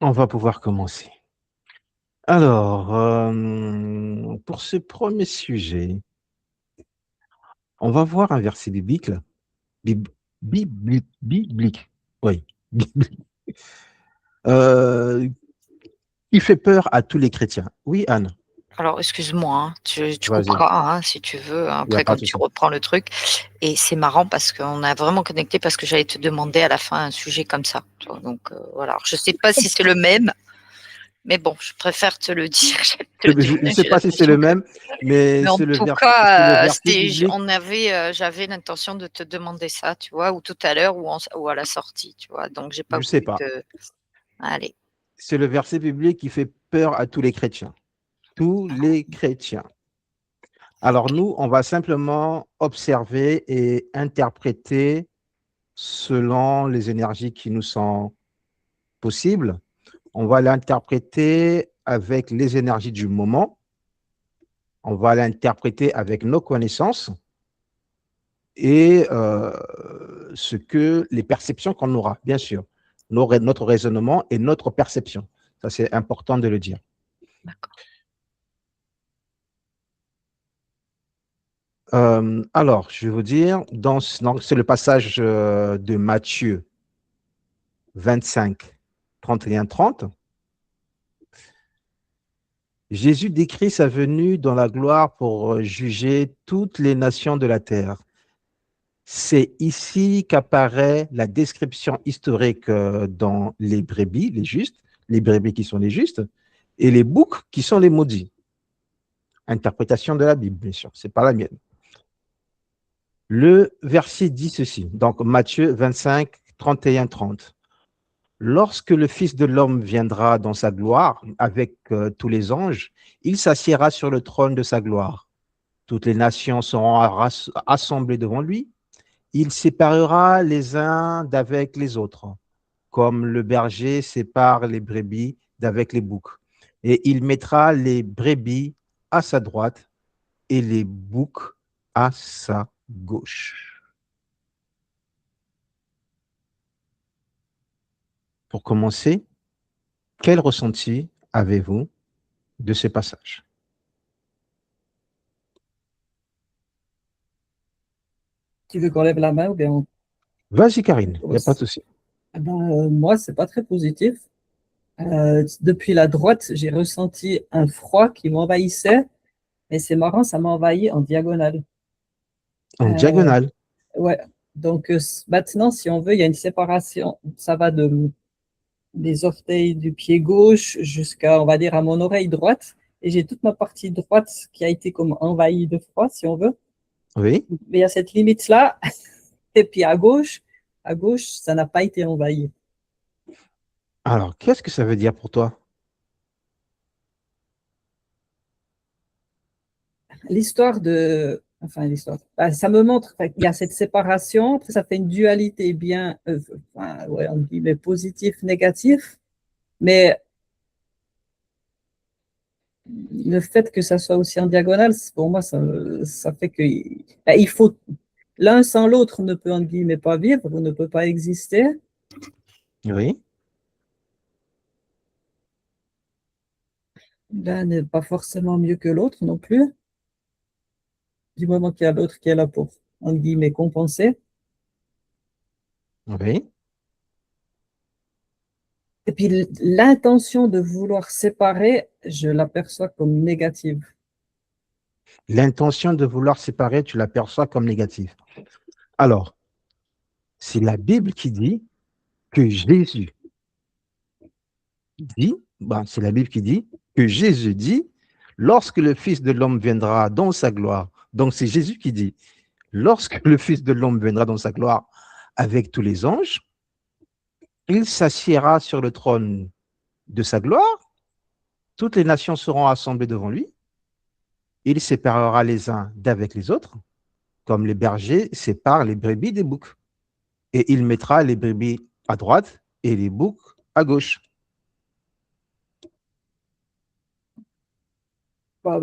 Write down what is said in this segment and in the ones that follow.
On va pouvoir commencer. Alors, pour ce premier sujet, on va voir un verset biblique, là. Bib- biblique, oui, biblique, euh, qui fait peur à tous les chrétiens. Oui, Anne, Alors, excuse-moi, hein, tu vas-y, couperas hein, si tu veux, il n'y a après pas quand de tu souci. reprends le truc. Et c'est marrant parce qu'on a vraiment connecté parce que j'allais te demander à la fin un sujet comme ça. Tu vois. Donc, voilà. Alors, je sais pas si c'est le même, mais bon, je préfère te le dire. Je vais te le Je ne donner. sais J'ai pas si c'est le l'impression que. même, mais Mais en tout c'est le cas, verset biblique. j'avais l'intention de te demander ça, tu vois, ou tout à l'heure ou à la sortie, tu vois. Donc, j'ai Je pas ne sais voulu pas. te. Allez. C'est le verset biblique qui fait peur à tous les chrétiens. Tous les chrétiens. Alors Ok. nous, on va simplement observer et interpréter selon les énergies qui nous sont possibles. On va l'interpréter avec les énergies du moment. On va l'interpréter avec nos connaissances et ce que les perceptions qu'on aura, bien sûr. Notre raisonnement et notre perception. Ça, c'est important de le dire. D'accord. Alors, je vais vous dire, c'est le passage de Matthieu 25, 31, 30. Jésus décrit sa venue dans la gloire pour juger toutes les nations de la terre. C'est ici qu'apparaît la description historique dans les brebis, les justes, les brebis qui sont les justes, et les boucs qui sont les maudits. Interprétation de la Bible, bien sûr, c'est pas la mienne. Le verset dit ceci, donc Matthieu 25, 31, 30. Lorsque le Fils de l'homme viendra dans sa gloire avec tous les anges, il s'assiera sur le trône de sa gloire. Toutes les nations seront assemblées devant lui. Il séparera les uns d'avec les autres, comme le berger sépare les brebis d'avec les boucs. Et il mettra les brebis à sa droite et les boucs à sa gauche. Pour commencer, quel ressenti avez-vous de ce passage? Tu veux qu'on lève la main ou bien Vas-y, Karine, il n'y a pas de pose? souci. Moi, c'est pas très positif. Depuis la droite, j'ai ressenti un froid qui m'envahissait, et c'est marrant, ça m'a envahi en diagonale. En Euh, diagonale. ouais. Donc maintenant, si on veut, il y a une séparation. Ça va des orteils du pied gauche jusqu'à, on va dire, à mon oreille droite, et j'ai toute ma partie droite qui a été comme envahie de froid, si on veut. Oui. Mais il y a cette limite-là, et puis à gauche, ça n'a pas été envahi. Alors, qu'est-ce que ça veut dire pour toi? Ça me montre qu'il y a cette séparation, après ça fait une dualité bien, ouais, on dit, mais positif, négatif, mais le fait que ça soit aussi en diagonale, pour moi, ça fait que il faut, l'un sans l'autre ne peut, en guillemets, pas vivre ou ne peut pas exister. Oui. L'un n'est pas forcément mieux que l'autre non plus, du moment qu'il y a l'autre qui est là pour, en guillemets, compenser. Oui. Et puis l'intention de vouloir séparer, je l'aperçois comme négative. L'intention de vouloir séparer, tu l'aperçois comme négative. Alors, c'est la Bible qui dit que Jésus dit, c'est la Bible qui dit que Jésus dit, lorsque le Fils de l'homme viendra dans sa gloire, donc c'est Jésus qui dit, lorsque le Fils de l'homme viendra dans sa gloire avec tous les anges, il s'assiera sur le trône de sa gloire, toutes les nations seront assemblées devant lui, il séparera les uns d'avec les autres, comme les bergers séparent les brebis des boucs. Et il mettra les brebis à droite et les boucs à gauche.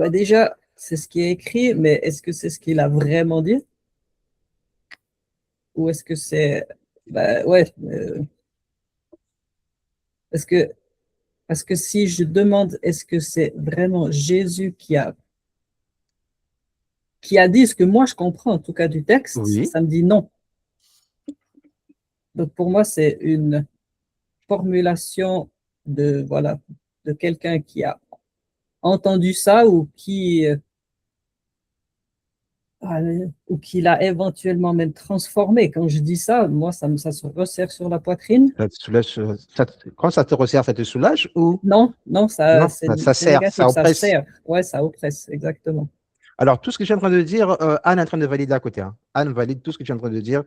Déjà, c'est ce qui est écrit, mais est-ce que c'est ce qu'il a vraiment dit? Ou est-ce que c'est... ouais, parce que Parce que si je demande, est-ce que c'est vraiment Jésus qui a dit ce que moi je comprends, en tout cas du texte, Oui, ça me dit non. Donc pour moi, c'est une formulation de, voilà, de quelqu'un qui a entendu ça ou qui l'a éventuellement même transformé. Quand je dis ça, moi, ça se resserre sur la poitrine. ça te soulage, quand ça te resserre, ça te soulage ou Non, non, non, c'est ça serre, ça négatif, ça oppresse. serre. Ouais, ça oppresse, exactement. Alors, tout ce que je suis en train de dire, Anne est en train de valider à côté, hein. Anne valide tout ce que tu es en train de dire.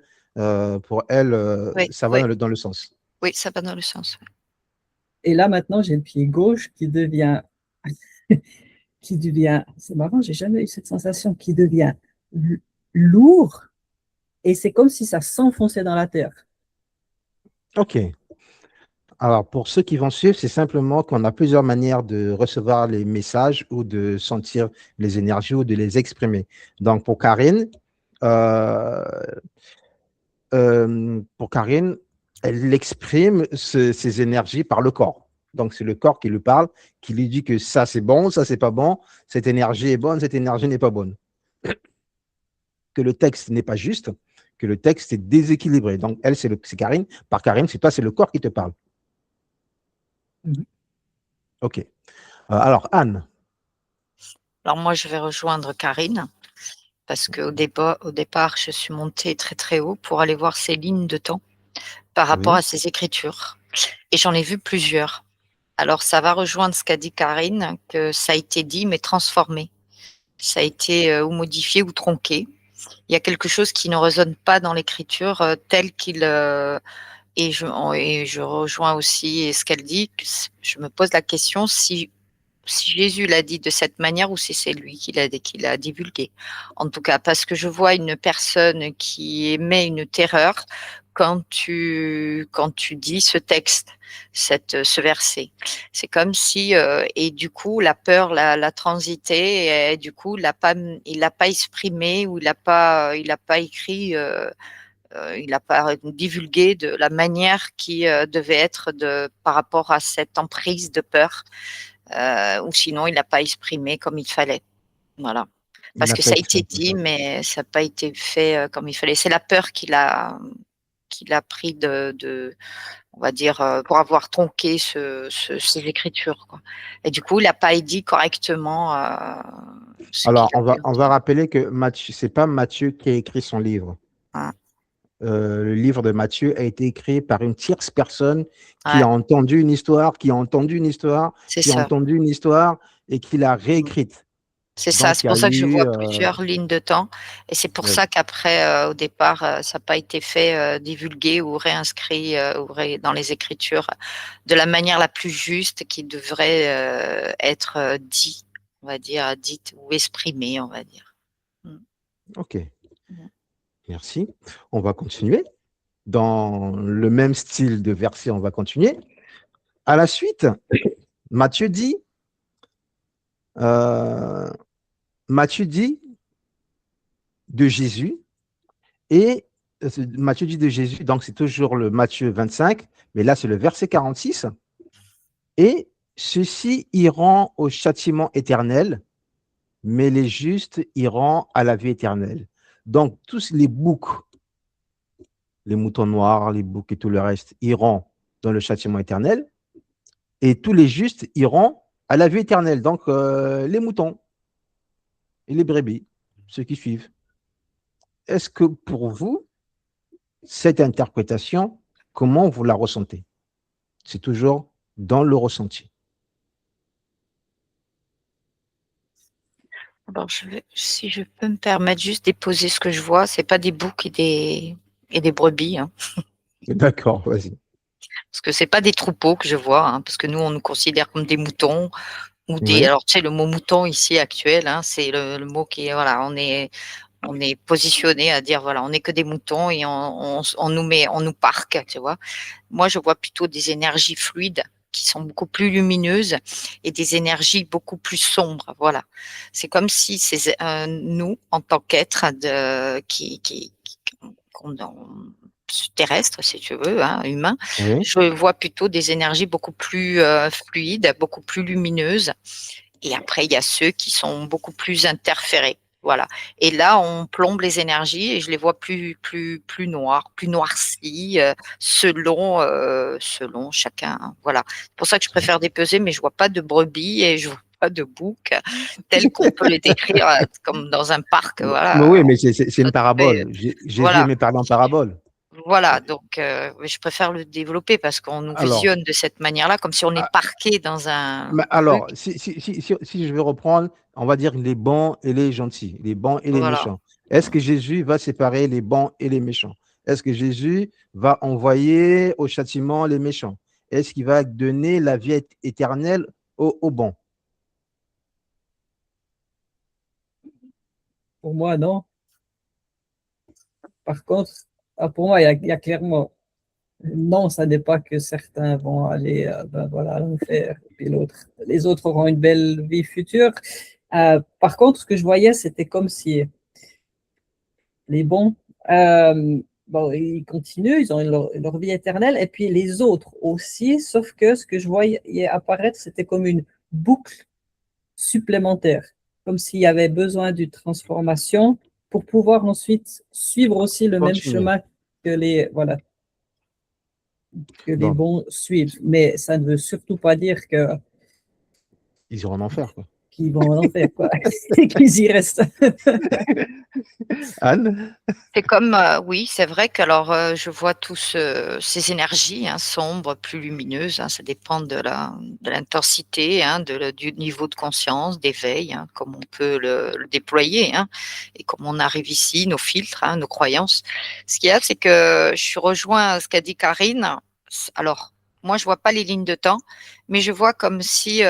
Pour elle, Oui, ça va oui, dans le sens. oui, ça va dans le sens. Et là, maintenant, j'ai le pied gauche c'est marrant, j'ai jamais eu cette sensation, qui devient lourd et c'est comme si ça s'enfonçait dans la terre. OK. Alors, pour ceux qui vont suivre, c'est simplement qu'on a plusieurs manières de recevoir les messages ou de sentir les énergies ou de les exprimer. Donc, euh, pour Karine, elle exprime ses énergies par le corps. Donc, c'est le corps qui lui parle, qui lui dit que ça, c'est bon, ça, c'est pas bon, cette énergie est bonne, cette énergie n'est pas bonne. Que le texte n'est pas juste, que le texte est déséquilibré. Donc, elle, c'est Karine. Par Karine, c'est toi, c'est le corps qui te parle. Mhm. OK. Alors, Anne. Alors moi, je vais rejoindre Karine parce qu'au au départ, je suis montée très très haut pour aller voir ces lignes de temps par rapport Oui, à ces écritures. Et j'en ai vu plusieurs. Alors ça va rejoindre ce qu'a dit Karine, que ça a été dit mais transformé. Ça a été ou modifié ou tronqué. Il y a quelque chose qui ne résonne pas dans l'écriture tel qu'il et je rejoins aussi ce qu'elle dit. Je me pose la question si Jésus l'a dit de cette manière ou si c'est lui qui l'a divulgué. En tout cas, parce que je vois une personne qui émet une terreur quand tu dis ce texte, ce verset. C'est comme si, et du coup, la peur l'a transité, et du coup, il l'a pas exprimé ou il l'a pas écrit. Il n'a pas divulgué de la manière qui devait être par rapport à cette emprise de peur ou sinon il n'a pas exprimé comme il fallait. Voilà. il Parce n'a que pas ça a écrit. été dit, mais ça n'a pas été fait comme il fallait. C'est la peur qu'il a pris on va dire, pour avoir tronqué ces écritures, quoi. Et du coup, il n'a pas dit correctement ce Alors, qu'il a dû on va dire. rappeler que Matthieu, c'est pas Matthieu qui a écrit son livre. Hein. Le livre de Matthieu a été écrit par une tierce personne qui Ouais, a entendu une histoire, qui a entendu une histoire, c'est qui a ça. entendu une histoire et qui l'a réécrite. C'est ça, Donc, c'est il y a pour ça que je eu. vois plusieurs lignes de temps et c'est pour Oui, ça qu'après, au départ, ça n'a pas été fait, divulgué ou réinscrit, dans les écritures de la manière la plus juste qui devrait, être, dit, on va dire, dite ou exprimée, on va dire. Mmh. OK, Mmh. merci. On va continuer. Dans le même style de verset, on va continuer. À la suite, Matthieu dit, euh, Matthieu dit de Jésus, et Matthieu dit de Jésus, donc c'est toujours le Matthieu 25, mais là c'est le verset 46. Et ceux-ci iront au châtiment éternel, mais les justes iront à la vie éternelle. Donc tous les boucs, les moutons noirs, les boucs et tout le reste iront dans le châtiment éternel, et tous les justes iront à la vie éternelle. Donc les moutons et les brebis, ceux qui suivent. Est-ce que pour vous, cette interprétation, comment vous la ressentez? C'est toujours dans le ressenti. Alors si je peux me permettre juste déposer ce que je vois, c'est pas des boucs et des brebis, hein, D'accord, vas-y. parce que c'est pas des troupeaux que je vois, hein, parce que nous, on nous considère comme des moutons. Ou des Oui, alors tu sais le mot mouton ici actuel, hein, c'est le mot qui est voilà, on est positionné à dire voilà, on n'est que des moutons et on nous parque, tu vois? Moi, je vois plutôt des énergies fluides qui sont beaucoup plus lumineuses et des énergies beaucoup plus sombres, voilà. C'est comme si nous, en tant qu'êtres de qui qu'on terrestre, si tu veux, hein, humain, Oui. je vois plutôt des énergies beaucoup plus fluides, beaucoup plus lumineuses. Et après, il y a ceux qui sont beaucoup plus interférés. Voilà. Et là, on plombe les énergies et je les vois plus noires, plus noircies, selon chacun. Voilà. C'est pour ça que je préfère dépecer, mais je vois pas de brebis et je vois pas de boucs tels qu'on peut les décrire comme dans un parc. Mais Voilà. oui, mais c'est une parabole. Jésus Voilà. aimait parler en parabole. Voilà, donc je préfère le développer parce qu'on nous Alors, visionne de cette manière-là, comme si on est ah, parqué dans un mais truc. alors, si je vais reprendre, on va dire les bons et les gentils, les bons et les Voilà. méchants. Est-ce que Jésus va séparer les bons et les méchants? Est-ce que Jésus va envoyer au châtiment les méchants? Est-ce qu'il va donner la vie éternelle aux bons? Pour moi, non. Par contre, pour moi, il y a clairement, non, ça n'est pas que certains vont aller ben voilà, à l'enfer, et puis les autres auront une belle vie future. Par contre, ce que je voyais, c'était comme si les bons, bon, ils continuent, ils ont leur vie éternelle, et puis les autres aussi, sauf que ce que je voyais apparaître, c'était comme une boucle supplémentaire, comme s'il y avait besoin d'une transformation pour pouvoir ensuite suivre aussi le même Continuez. chemin que voilà, que les Donc, bons suivent. Mais ça ne veut surtout pas dire ils iront en enfer, quoi. qu'ils vont en enfer, quoi, et qu'ils y restent. Anne? C'est comme, oui, c'est vrai que alors je vois tous ces énergies hein, sombres, plus lumineuses. Hein, ça dépend de l'intensité, hein, du niveau de conscience, d'éveil, hein, comme on peut le déployer, hein, et comme on arrive ici, nos filtres, hein, nos croyances. Ce qu'il y a, c'est que je suis rejoint à ce qu'a dit Karine. Alors, moi, je vois pas les lignes de temps, mais je vois comme si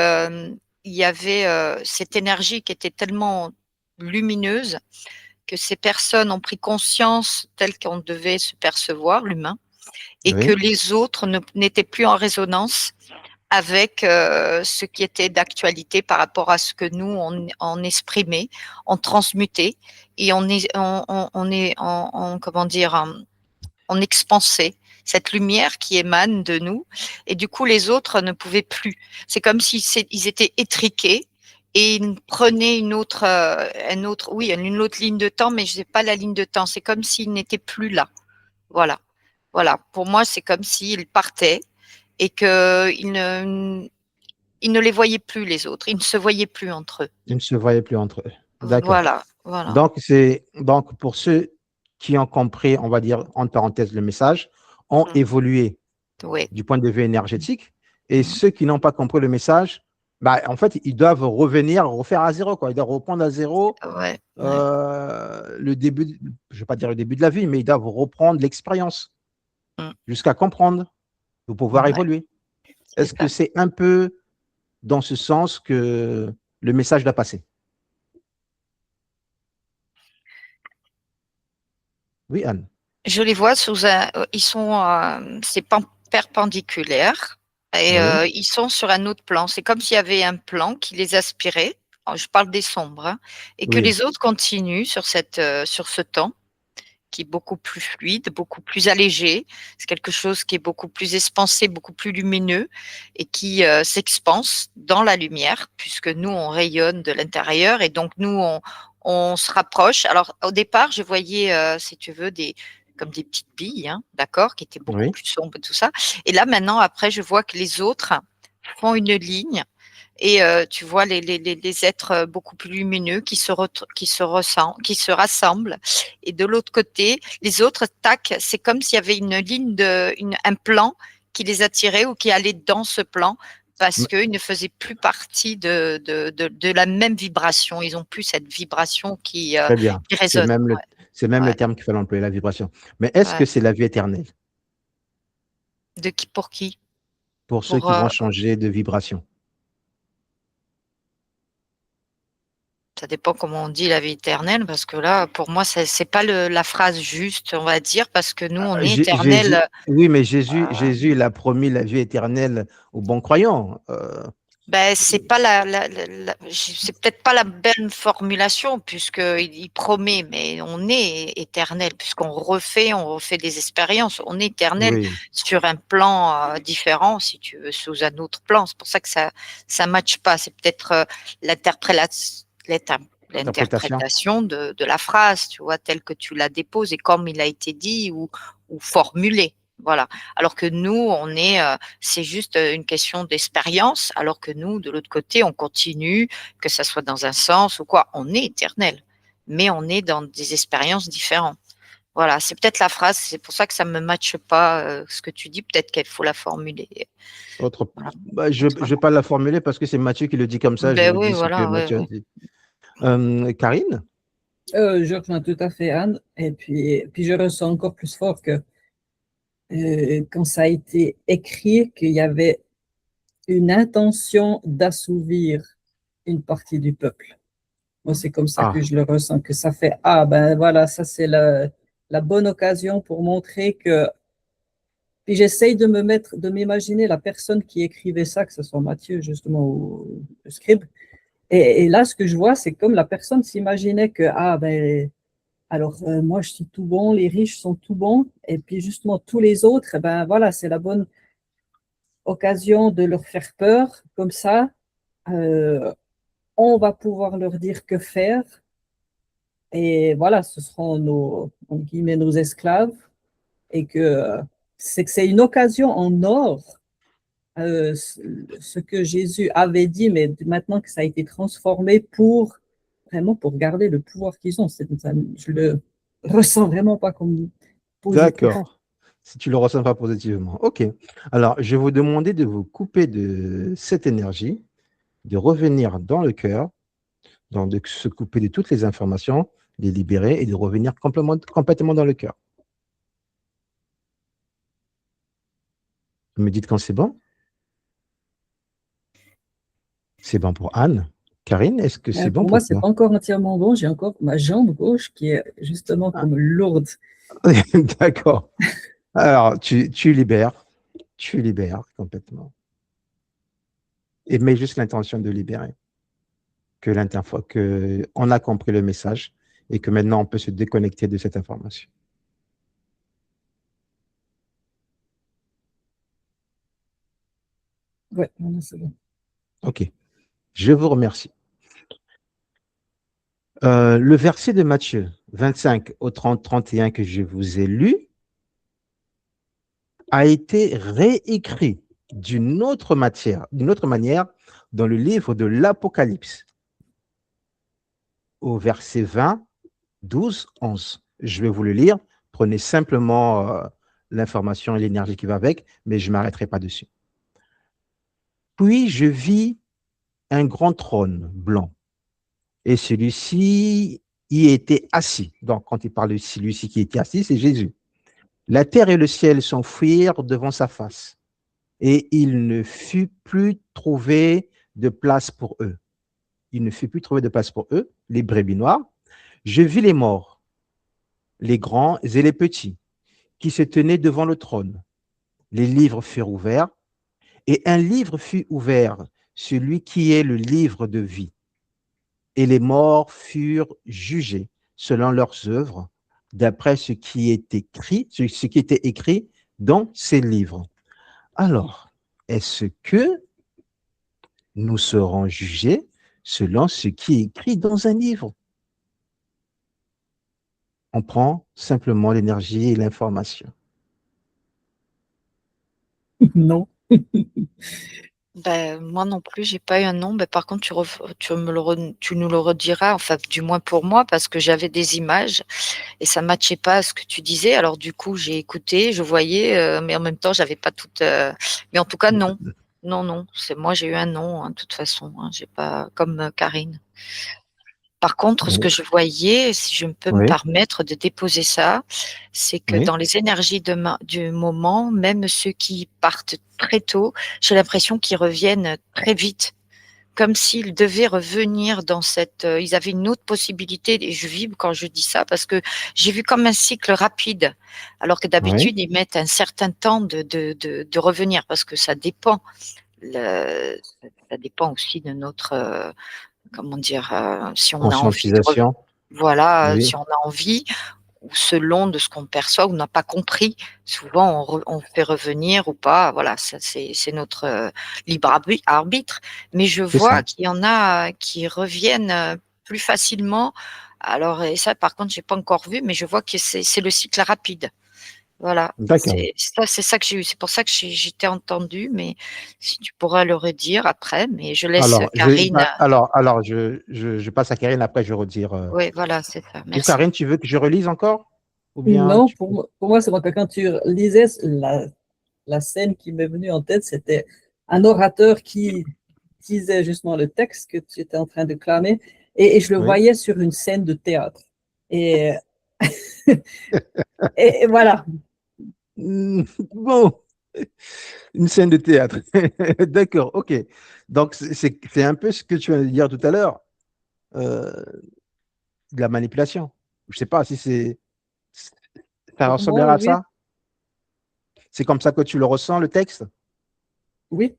il y avait cette énergie qui était tellement lumineuse que ces personnes ont pris conscience telle qu'on devait se percevoir, l'humain, et que Oui. les autres n'étaient plus en résonance avec ce qui était d'actualité par rapport à ce que nous, on exprimait, on transmutait et comment dire, on expansait cette lumière qui émane de nous et du coup les autres ne pouvaient plus. C'est comme s'ils étaient étriqués et ils prenaient une autre ligne de temps, mais je sais pas la ligne de temps. C'est comme s'ils n'étaient plus là. Voilà, voilà. Pour moi, c'est comme s'ils partaient et ils ne les voyaient plus les autres. Ils ne se voyaient plus entre eux. Ils ne se voyaient plus entre eux. D'accord. Voilà, voilà. Donc, pour ceux qui ont compris, on va dire, entre parenthèses, le message, ont évolué Oui. du point de vue énergétique. Et Mhm. ceux qui n'ont pas compris le message, bah, en fait, ils doivent revenir, refaire à zéro, quoi. Ils doivent reprendre à zéro Ouais, ouais. le début, je ne vais pas dire le début de la vie, mais ils doivent reprendre l'expérience Mm. jusqu'à comprendre, pour pouvoir Ouais, évoluer. c'est Est-ce que ça. c'est un peu dans ce sens que le message doit passer? Oui, Anne. Je les vois ils sont, c'est perpendiculaire et Oui, ils sont sur un autre plan. C'est comme s'il y avait un plan qui les aspirait. Alors, je parle des sombres, hein, et que oui. les autres continuent sur ce temps qui est beaucoup plus fluide, beaucoup plus allégé. C'est quelque chose qui est beaucoup plus expansé, beaucoup plus lumineux et qui s'expanse dans la lumière puisque nous, on rayonne de l'intérieur et donc nous, on se rapproche. Alors, au départ, je voyais, si tu veux, comme des petites billes, hein, d'accord, qui étaient beaucoup Oui. plus sombres, tout ça. Et là, maintenant, après, je vois que les autres font une ligne et tu vois les êtres beaucoup plus lumineux qui se rassemblent. Et de l'autre côté, les autres, tac, c'est comme s'il y avait une ligne un plan qui les attirait ou qui allait dans ce plan parce qu'ils ne faisaient plus partie de la même vibration. Ils n'ont plus cette vibration Très bien. qui résonne. C'est même le Ouais, terme qu'il fallait employer, la vibration. Mais est-ce que ouais. c'est la vie éternelle De qui pour qui? pour ceux Pour, qui vont changer de vibration? ça dépend comment on dit la vie éternelle, parce que là, pour moi, c'est pas la phrase juste, on va dire, parce que nous, on est Jésus, éternel. oui, mais euh, Jésus, il a promis la vie éternelle aux bons croyants. Ben, c'est pas c'est peut-être pas la bonne formulation puisqu'il promet, mais on est éternel puisqu'on on refait des expériences. On est éternel Oui, sur un plan différent, si tu veux, sous un autre plan. C'est pour ça que ça matche pas. C'est peut-être interprétation. l'interprétation de la phrase, tu vois, telle que tu la déposes et comme il a été dit ou formulé. Voilà. Alors que nous, c'est juste une question d'expérience, alors que nous, de l'autre côté, on continue, que ça soit dans un sens ou quoi, on est éternel, mais on est dans des expériences différentes. Voilà, c'est peut-être la phrase, c'est pour ça que ça ne me matche pas ce que tu dis, peut-être qu'il faut la formuler. Autre, Voilà. je ne vais pas la formuler parce que c'est Mathieu qui le dit comme ça. Je Ben vous oui, dis ce que voilà, ouais, Mathieu a ouais. dit. Karine? Je rejoins tout à fait Anne, et puis je ressens encore plus fort que quand ça a été écrit, qu'il y avait une intention d'assouvir une partie du peuple. Moi, c'est comme ça que Ah, je le ressens, que ça fait, ah ben voilà, ça c'est la bonne occasion pour montrer que. Puis j'essaye de m'imaginer la personne qui écrivait ça, que ce soit Matthieu justement ou le scribe. Et là, ce que je vois, c'est comme la personne s'imaginait que, ah ben, alors moi je suis tout bon, les riches sont tout bons, et puis justement tous les autres, eh ben voilà, c'est la bonne occasion de leur faire peur, comme ça, euh, on va pouvoir leur dire que faire, et voilà, ce seront entre guillemets, nos esclaves, et que c'est une occasion en or, ce que Jésus avait dit, mais maintenant que ça a été transformé pour vraiment pour garder le pouvoir qu'ils ont. Je le ressens vraiment pas comme positif. d'accord. Si tu ne le ressens pas positivement. OK. Alors, je vais vous demander de vous couper de cette énergie, de revenir dans le cœur, donc de se couper de toutes les informations, les libérer et de revenir complètement dans le cœur. Vous me dites quand c'est bon? C'est bon pour Anne. Karine, est-ce que c'est bon Pour moi, pour c'est toi? pas encore entièrement bon. J'ai encore ma jambe gauche qui est justement Ah, comme lourde. d'accord. Alors, tu libères complètement. Et mets juste l'intention de libérer. Que on a compris le message et que maintenant on peut se déconnecter de cette information. Ouais, non, c'est bon. OK. Je vous remercie. Le verset de Matthieu 25 au 30, 31 que je vous ai lu a été réécrit d'une autre manière dans le livre de l'Apocalypse au verset 20, 12, 11. Je vais vous le lire. Prenez simplement l'information et l'énergie qui va avec, mais je ne m'arrêterai pas dessus. Puis je vis un grand trône blanc et celui-ci y était assis. Donc, quand il parle de celui-ci qui était assis, c'est Jésus. La terre et le ciel s'enfuirent devant sa face et il ne fut plus trouvé de place pour eux. Il ne fut plus trouvé de place pour eux, les brebis noires. Je vis les morts, les grands et les petits, qui se tenaient devant le trône. Les livres furent ouverts et un livre fut ouvert, celui qui est le livre de vie. Et les morts furent jugés selon leurs œuvres, d'après ce qui est écrit, ce qui était écrit dans ces livres. Alors, est-ce que nous serons jugés selon ce qui est écrit dans un livre? On prend simplement l'énergie et l'information. Non. Ben, moi non plus, j'ai pas eu un nom. Ben, par contre, tu nous le rediras, enfin, du moins pour moi, parce que j'avais des images et ça matchait pas à ce que tu disais. Alors, du coup, j'ai écouté, je voyais, mais en même temps, j'avais pas toute. Mais en tout cas, non. Non, non. C'est moi, j'ai eu un nom, hein, de toute façon. Hein, j'ai pas comme Karine. Par contre, ce que je voyais, si je peux me Oui, permettre de déposer ça, c'est que oui, dans les énergies du moment, même ceux qui partent très tôt, j'ai l'impression qu'ils reviennent très vite, comme s'ils devaient revenir dans cette. Ils avaient une autre possibilité, et je vibre quand je dis ça, parce que j'ai vu comme un cycle rapide, alors que oui, d'habitude, ils mettent un certain temps de revenir, parce que ça dépend ça dépend aussi de notre, comment dire, si on a envie Conscientisation. voilà, Oui, si on a envie ou selon de ce qu'on perçoit ou n'a pas compris. Souvent, on fait revenir ou pas. Voilà, ça c'est notre libre arbitre. Mais je c'est vois ça. qu'il y en a qui reviennent plus facilement. Alors, et ça, par contre, j'ai pas encore vu, mais je vois que c'est le cycle rapide. Voilà, D'accord. c'est ça que j'ai eu. C'est pour ça que j'étais entendu, mais si tu pourras le redire après, mais je laisse Alors, Karine. je passe à Karine, après je redire. Oui, voilà, c'est ça. Ou Merci. Karine, tu veux que je relise encore? Ou bien Non, pour moi, c'est vrai que quand tu lisais la scène qui m'est venue en tête, c'était un orateur qui disait justement le texte que tu étais en train de clamer, et je le Oui. voyais sur une scène de théâtre. Et, et voilà. Bon, une scène de théâtre. D'accord, ok. Donc, c'est un peu ce que tu viens de dire tout à l'heure, euh, de la manipulation. Je ne sais pas si ça Pour moi, ressemblera à oui, ça. C'est comme ça que tu le ressens, le texte? oui.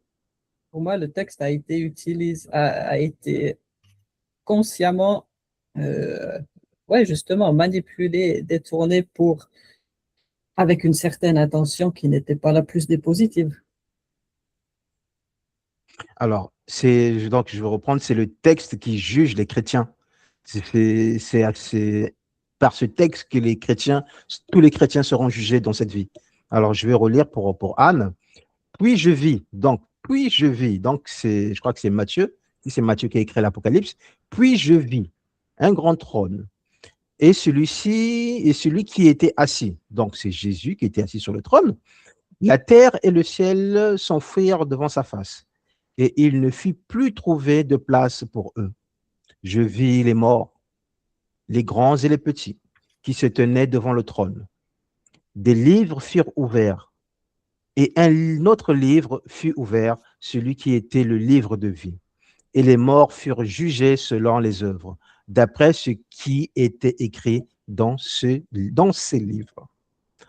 Pour moi, le texte a été utilisé, a été consciemment, ouais, justement, manipulé, détourné avec une certaine intention qui n'était pas la plus des positives. Alors, donc je vais reprendre, c'est le texte qui juge les chrétiens. C'est par ce texte que tous les chrétiens seront jugés dans cette vie. Alors, je vais relire pour Anne. Puis je vis. Donc, je crois que c'est Matthieu. Si c'est Matthieu qui a écrit l'Apocalypse. Puis je vis un grand trône. Et celui-ci est celui qui était assis. Donc, c'est Jésus qui était assis sur le trône. La terre et le ciel s'enfuirent devant sa face. Et il ne fut plus trouvé de place pour eux. Je vis les morts, les grands et les petits, qui se tenaient devant le trône. Des livres furent ouverts. Et un autre livre fut ouvert, celui qui était le livre de vie. Et les morts furent jugés selon les œuvres, d'après ce qui était écrit dans ces livres.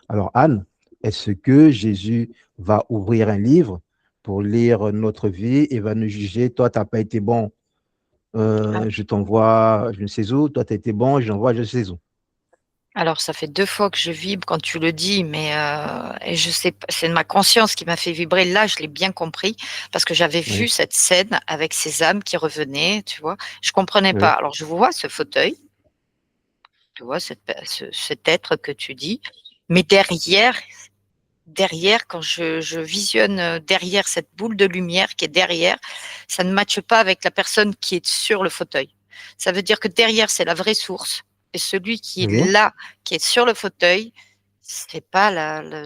Alors, Anne, est-ce que Jésus va ouvrir un livre pour lire notre vie et va nous juger? Toi, tu n'as pas été bon, je t'envoie je ne sais où. Toi, tu as été bon, je l'envoie je ne sais où. Alors, ça fait 2 fois que je vibre quand tu le dis, mais et je sais pas, c'est ma conscience qui m'a fait vibrer. Là, je l'ai bien compris parce que j'avais vu Oui, cette scène avec ces âmes qui revenaient, tu vois? Je comprenais pas. oui, Alors, je vois ce fauteuil, tu vois, cet être que tu dis, mais derrière, quand je visionne, derrière cette boule de lumière qui est derrière, ça ne matche pas avec la personne qui est sur le fauteuil. Ça veut dire que derrière, c'est la vraie source et celui qui est oui. là, qui est sur le fauteuil, c'est pas la le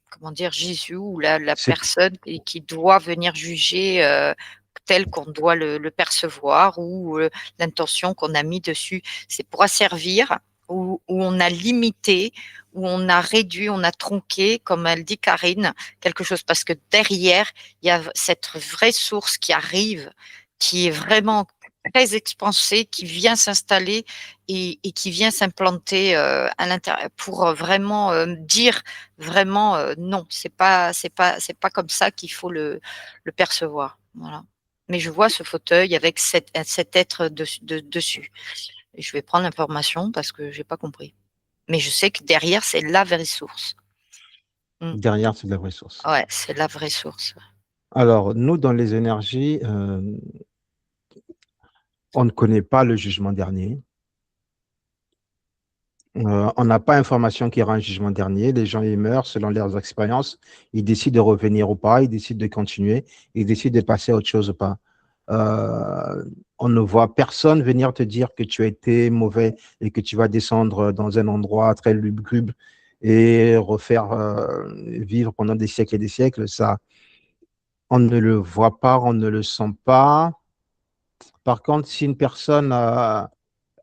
comment dire? Jésus ou la C'est personne qui doit venir juger, tel qu'on doit le percevoir ou, l'intention qu'on a mis dessus. C'est pour asservir, où on a limité, où on a réduit, on a tronqué, comme elle dit Karine, quelque chose. Parce que derrière, il y a cette vraie source qui arrive, qui est vraiment très expansée, qui vient s'installer et qui vient s'implanter à l'intérieur pour vraiment dire vraiment non, c'est pas comme ça qu'il faut le percevoir. Voilà. Mais je vois ce fauteuil avec cet être dessus. Et je vais prendre l'information parce que j'ai pas compris. Mais je sais que derrière, c'est la vraie source. Mmh. derrière, c'est de la vraie source. Ouais, c'est la vraie source. Alors, nous, dans les énergies, on ne connaît pas le jugement dernier. On n'a pas information qu'il y aura un jugement dernier. Les gens, ils meurent selon leurs expériences. Ils décident de revenir ou pas. Ils décident de continuer. Ils décident de passer à autre chose ou pas. On ne voit personne venir te dire que tu as été mauvais et que tu vas descendre dans un endroit très lugubre et refaire vivre pendant des siècles et des siècles. Ça, on ne le voit pas, on ne le sent pas. Par contre, si une personne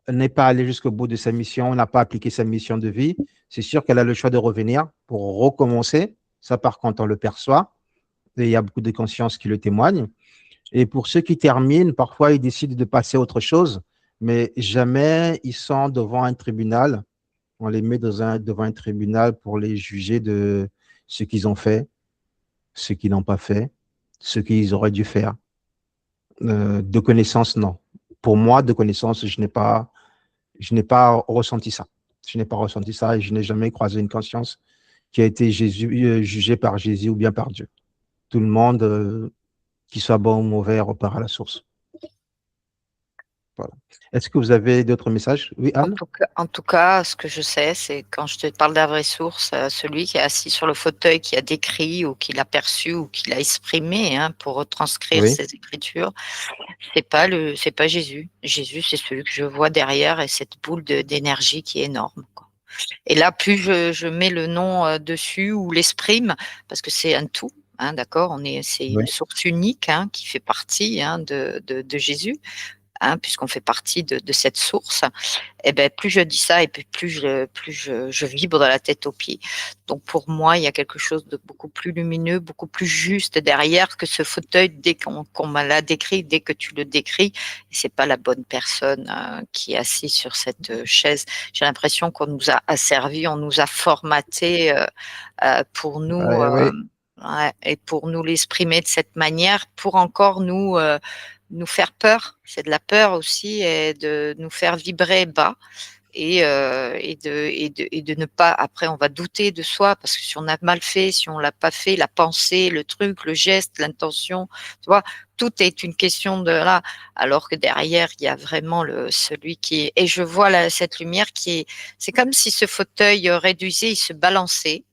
n'est pas allée jusqu'au bout de sa mission, n'a pas appliqué sa mission de vie, c'est sûr qu'elle a le choix de revenir pour recommencer. Ça, par contre, on le perçoit. Et il y a beaucoup de conscience qui le témoignent. Et pour ceux qui terminent, parfois, ils décident de passer à autre chose, mais jamais ils sont devant un tribunal. On les met devant un tribunal pour les juger de ce qu'ils ont fait, ce qu'ils n'ont pas fait, ce qu'ils auraient dû faire. De connaissance, non. Pour moi, de connaissance, je n'ai pas ressenti ça. Je n'ai pas ressenti ça et je n'ai jamais croisé une conscience qui a été jugée par Jésus ou bien par Dieu. Tout le monde, qu'il soit bon ou mauvais, repart à la source. Voilà. Est-ce que vous avez d'autres messages? Oui, Anne? En tout cas, ce que je sais, c'est quand je te parle de la vraie source, celui qui est assis sur le fauteuil, qui a décrit ou qui l'a perçu ou qui l'a exprimé pour retranscrire Oui. ses écritures, c'est pas Jésus. Jésus, c'est celui que je vois derrière et cette boule d'énergie qui est énorme, quoi. Et là, plus je mets le nom dessus ou l'exprime, parce que c'est un tout, d'accord, c'est Oui. une source unique qui fait partie de Jésus. Puisqu'on fait partie de cette source, et ben plus je dis ça et puis plus je vibre de la tête aux pieds. Donc pour moi, il y a quelque chose de beaucoup plus lumineux, beaucoup plus juste derrière que ce fauteuil dès qu'on me l'a décrit, dès que tu le décris. C'est pas la bonne personne qui est assise sur cette chaise. J'ai l'impression qu'on nous a asservi, on nous a formaté pour nous. Oui. Et pour nous l'exprimer de cette manière, pour encore nous faire peur, c'est de la peur aussi, et de nous faire vibrer bas et de ne pas, après on va douter de soi parce que si on a mal fait, si on l'a pas fait, la pensée, le truc, le geste, l'intention, tu vois, tout est une question de là, alors que derrière il y a vraiment celui qui est, et je vois cette lumière c'est comme si ce fauteuil réduisait, il se balançait.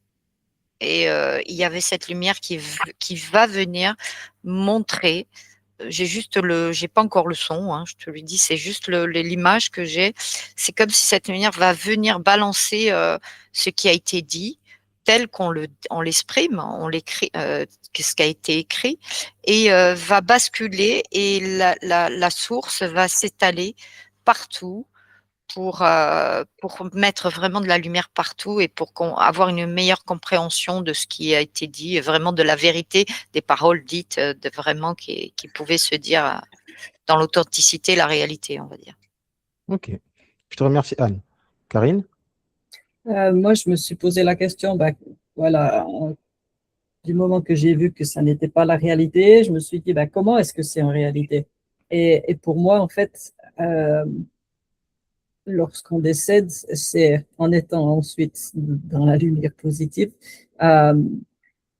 Et il y avait cette lumière qui va venir montrer. J'ai pas encore le son, je te le dis, c'est juste l'image que j'ai. C'est comme si cette lumière va venir balancer ce qui a été dit, tel on l'exprime, on l'écrit, ce qui a été écrit, et va basculer et la source va s'étaler partout pour mettre vraiment de la lumière partout et pour avoir une meilleure compréhension de ce qui a été dit, vraiment de la vérité des paroles dites, vraiment qui pouvaient se dire dans l'authenticité, la réalité, on va dire. Ok. Je te remercie, Anne. Karine? Moi, je me suis posé la question, voilà, du moment que j'ai vu que ça n'était pas la réalité, je me suis dit, comment est-ce que c'est en réalité? Et pour moi, en fait, lorsqu'on décède, c'est en étant ensuite dans la lumière positive, euh,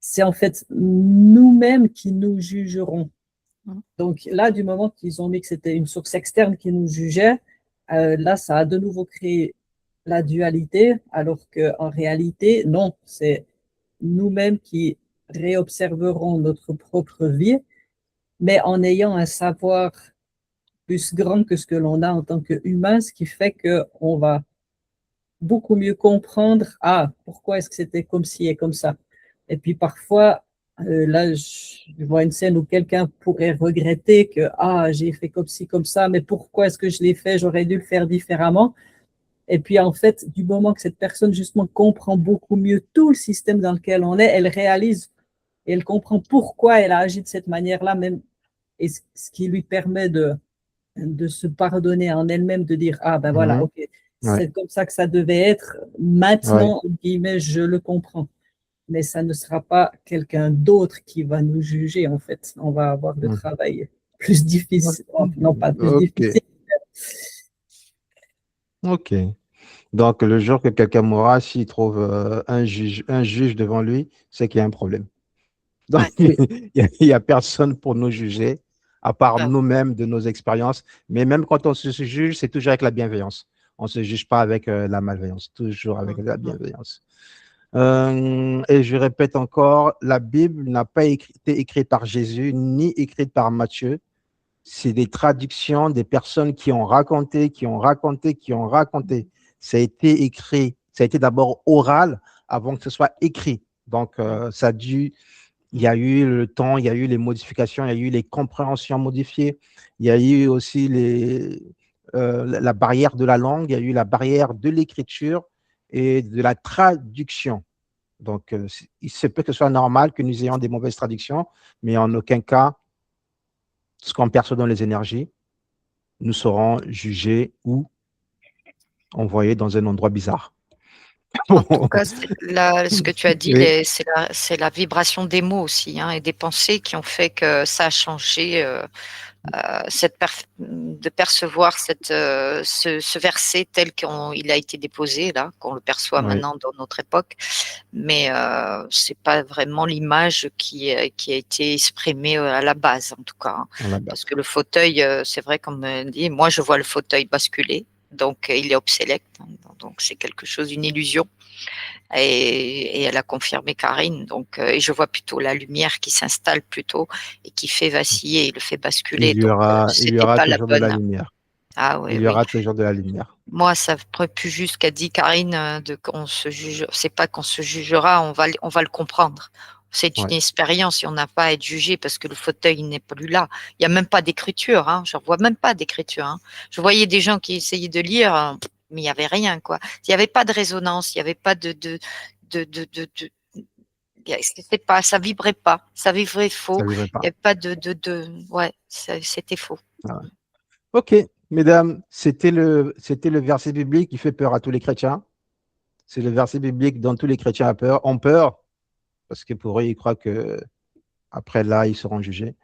c'est en fait nous-mêmes qui nous jugerons. Donc là, du moment qu'ils ont mis que c'était une source externe qui nous jugeait, là, ça a de nouveau créé la dualité, alors qu'en réalité, non, c'est nous-mêmes qui réobserverons notre propre vie, mais en ayant un savoir plus grand que ce que l'on a en tant qu'humain, ce qui fait qu'on va beaucoup mieux comprendre, pourquoi est-ce que c'était comme ci et comme ça. Et puis parfois, là, je vois une scène où quelqu'un pourrait regretter que, j'ai fait comme ci, comme ça, mais pourquoi est-ce que je l'ai fait? J'aurais dû le faire différemment. Et puis, en fait, du moment que cette personne, justement, comprend beaucoup mieux tout le système dans lequel on est, elle réalise et elle comprend pourquoi elle a agi de cette manière-là, même, et ce qui lui permet de se pardonner en elle-même, de dire, voilà, ok, Ouais. c'est comme ça que ça devait être. Ouais. Maintenant, entre guillemets, je le comprends. Mais ça ne sera pas quelqu'un d'autre qui va nous juger, en fait. On va avoir le travail plus difficile. Non, pas plus Ok. difficile. Ok. Donc, le jour que quelqu'un mourra, s'il trouve un juge devant lui, c'est qu'il y a un problème. Donc, Ouais. Oui, il n'y a personne pour nous juger, à part Bah oui. nous-mêmes de nos expériences. Mais même quand on se juge, c'est toujours avec la bienveillance. On ne se juge pas avec la malveillance, toujours avec la bienveillance. Et je répète encore, la Bible n'a pas été écrite par Jésus, ni écrite par Matthieu. C'est des traductions des personnes qui ont raconté, qui ont raconté, qui ont raconté. Ça a été écrit, ça a été d'abord oral avant que ce soit écrit. Donc, ça a dû il y a eu le temps, il y a eu les modifications, il y a eu les compréhensions modifiées, il y a eu aussi la barrière de la langue, il y a eu la barrière de l'écriture et de la traduction. Donc, il se peut que ce soit normal que nous ayons des mauvaises traductions, mais en aucun cas, ce qu'on perçoit dans les énergies, nous serons jugés ou envoyés dans un endroit bizarre. En tout cas, ce que tu as dit, Oui, c'est la vibration des mots aussi, hein, et des pensées qui ont fait que ça a changé, de percevoir ce verset tel qu'il a été déposé là, qu'on le perçoit oui, maintenant dans notre époque, mais c'est pas vraiment l'image qui a été exprimée à la base en tout cas, hein. à la Parce base. que le fauteuil, c'est vrai comme dit, moi je vois le fauteuil basculer, donc il est obsolète, hein, donc c'est quelque chose, une illusion. Et elle a confirmé Karine. Donc, et je vois plutôt la lumière qui s'installe plutôt et qui fait vaciller, il le fait basculer. Donc, Il y c'était aura pas la toujours de la bonne. lumière. Ah oui, Il y oui. aura toujours de la lumière. Moi, ça aurait pu juste qu'a dit Karine, qu'on se juge. C'est pas qu'on se jugera, on va le comprendre. C'est une Ouais. expérience et on n'a pas à être jugé parce que le fauteuil n'est plus là. Il n'y a même pas d'écriture, hein. Je ne vois même pas d'écriture, hein. Je voyais des gens qui essayaient de lire, mais il n'y avait rien, quoi. Il n'y avait pas de résonance, il n'y avait pas de c'était pas, ça vibrait pas, ça vibrait Ça faux. ne vivrait Il n'y pas. avait pas ouais, c'était faux. Ah ouais. Ok, mesdames, c'était le verset biblique qui fait peur à tous les chrétiens. C'est le verset biblique dont tous les chrétiens ont peur, parce que pour eux, ils croient que après là, ils seront jugés.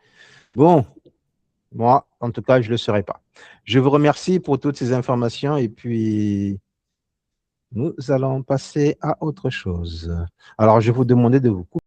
Bon, moi, en tout cas, je ne le serai pas. Je vous remercie pour toutes ces informations et puis nous allons passer à autre chose. Alors, je vais vous demander de vous couper.